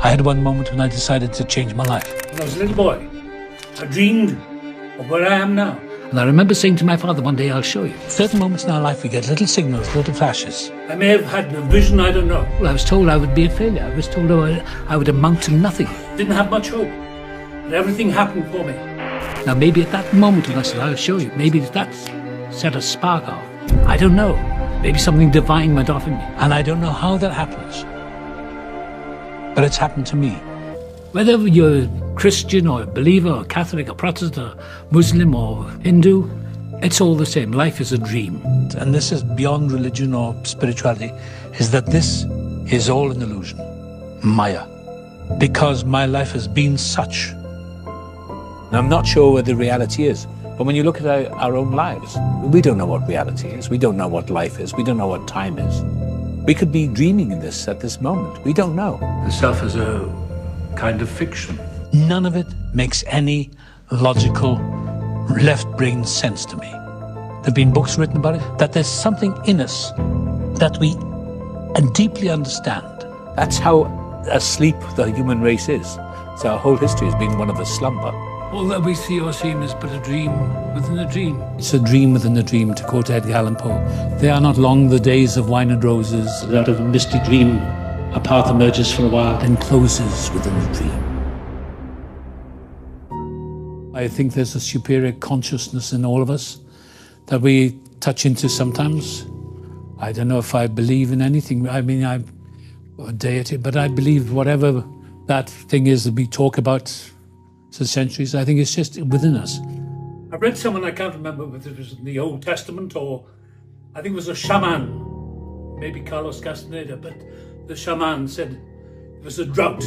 I had one moment when I decided to change my life. When I was a little boy, I dreamed of where I am now. And I remember saying to my father, one day I'll show you. Certain moments in our life we get little signals, little flashes. I may have had a vision, I don't know. Well, I was told I would be a failure. I was told I would amount to nothing. Didn't have much hope. But everything happened for me. Now maybe at that moment when I said, I'll show you, maybe that set a spark off. I don't know. Maybe something divine went off in me. And I don't know how that happens. But it's happened to me. Whether you're Christian or a believer or Catholic or Protestant or Muslim or Hindu, it's all the same. Life is a dream. And this is beyond religion or spirituality, is that this is all an illusion. Maya. Because my life has been such. And I'm not sure where the reality is. But when you look at our own lives, we don't know what reality is. We don't know what life is. We don't know what time is. We could be dreaming in this at this moment. We don't know. The self is a kind of fiction. None of it makes any logical left-brain sense to me. There have been books written about it, that there's something in us that we deeply understand. That's how asleep the human race is. So our whole history has been one of a slumber. All that we see or seem is but a dream within a dream. It's a dream within a dream, to quote Edgar Allan Poe. They are not long the days of wine and roses. Out of a misty dream, a path emerges for a while, then closes within a dream. I think there's a superior consciousness in all of us that we touch into sometimes. I don't know if I believe in anything. I mean, I'm a deity, but I believe whatever that thing is that we talk about for centuries, I think it's just within us. I read someone, I can't remember whether it was in the Old Testament or I think it was a shaman, maybe Carlos Castaneda, but the shaman said it was a drought.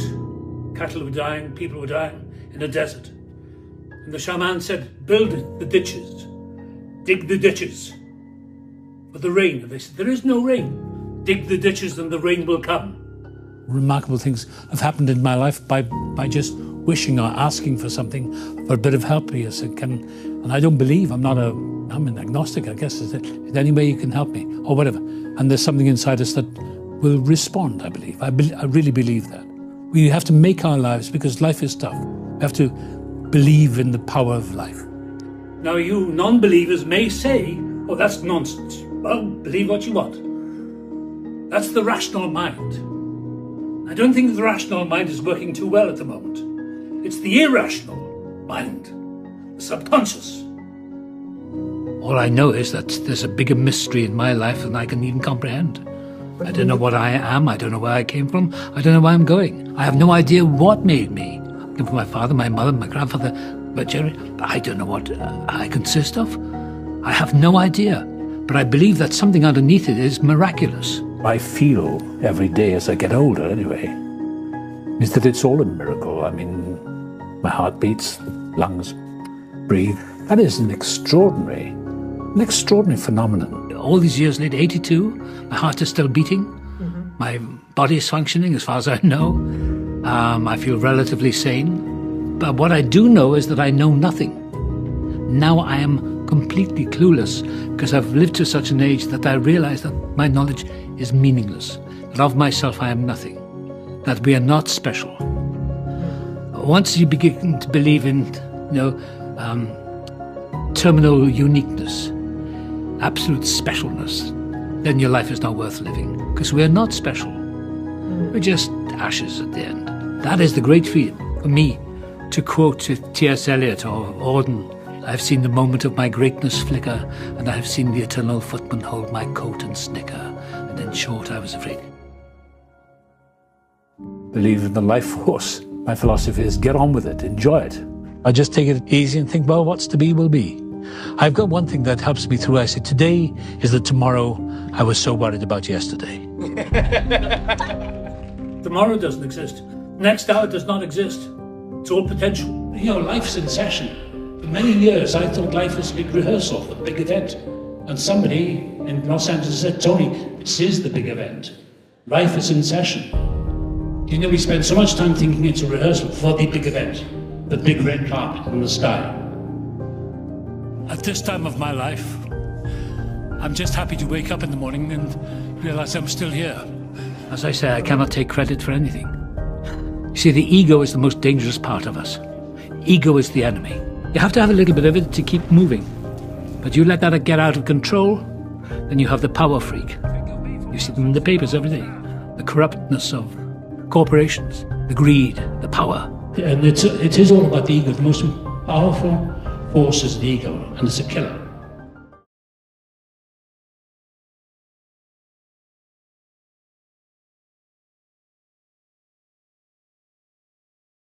Cattle were dying, people were dying in a desert. And the shaman said, build the ditches, dig the ditches for the rain. And they said, there is no rain. Dig the ditches and the rain will come. Remarkable things have happened in my life by just wishing or asking for something, for a bit of help. Yes, and I don't believe, I'm an agnostic, I guess. Is there any way you can help me or whatever? And there's something inside us that will respond, I believe. I really believe that. We have to make our lives, because life is tough. We have to believe in the power of life. Now you non-believers may say, oh, that's nonsense. Well, believe what you want. That's the rational mind. I don't think the rational mind is working too well at the moment. It's the irrational mind, the subconscious. All I know is that there's a bigger mystery in my life than I can even comprehend. I don't know what I am, I don't know where I came from, I don't know where I'm going. I have no idea what made me. I came from my father, my mother, my grandfather, my Jerry. I don't know what I consist of. I have no idea. But I believe that something underneath it is miraculous. I feel every day as I get older anyway, is that it's all a miracle. I mean, my heart beats, lungs breathe. That is an extraordinary phenomenon. All these years later, 82, my heart is still beating. Mm-hmm. My body is functioning as far as I know. I feel relatively sane. But what I do know is that I know nothing. Now I am completely clueless, because I've lived to such an age that I realize that my knowledge is meaningless. That of myself I am nothing. That we are not special. Once you begin to believe in, terminal uniqueness, absolute specialness, then your life is not worth living, because we are not special. We're just ashes at the end. That is the great fear for me. To quote T.S. Eliot or Auden, I've seen the moment of my greatness flicker, and I have seen the eternal footman hold my coat and snicker, and in short I was afraid. Believe in the life force. My philosophy is get on with it, enjoy it. I just take it easy and think, well, what's to be will be. I've got one thing that helps me through. I say, today is the tomorrow I was so worried about yesterday. Tomorrow doesn't exist. Next hour does not exist. It's all potential. Life's in session. For many years, I thought life was a big rehearsal, a big event. And somebody in Los Angeles said, Tony, this is the big event. Life is in session. We spend so much time thinking it's a rehearsal for the big event, the big red carpet in the sky. At this time of my life, I'm just happy to wake up in the morning and realize I'm still here. As I say, I cannot take credit for anything. You See, the ego is the most dangerous part of us. Ego is the enemy. You have to have a little bit of it to keep moving. But you let that get out of control, then you have the power freak. You see them in the papers every day. The corruptness of corporations, the greed, the power. And it is all about the ego. The most powerful force is the ego, and it's a killer.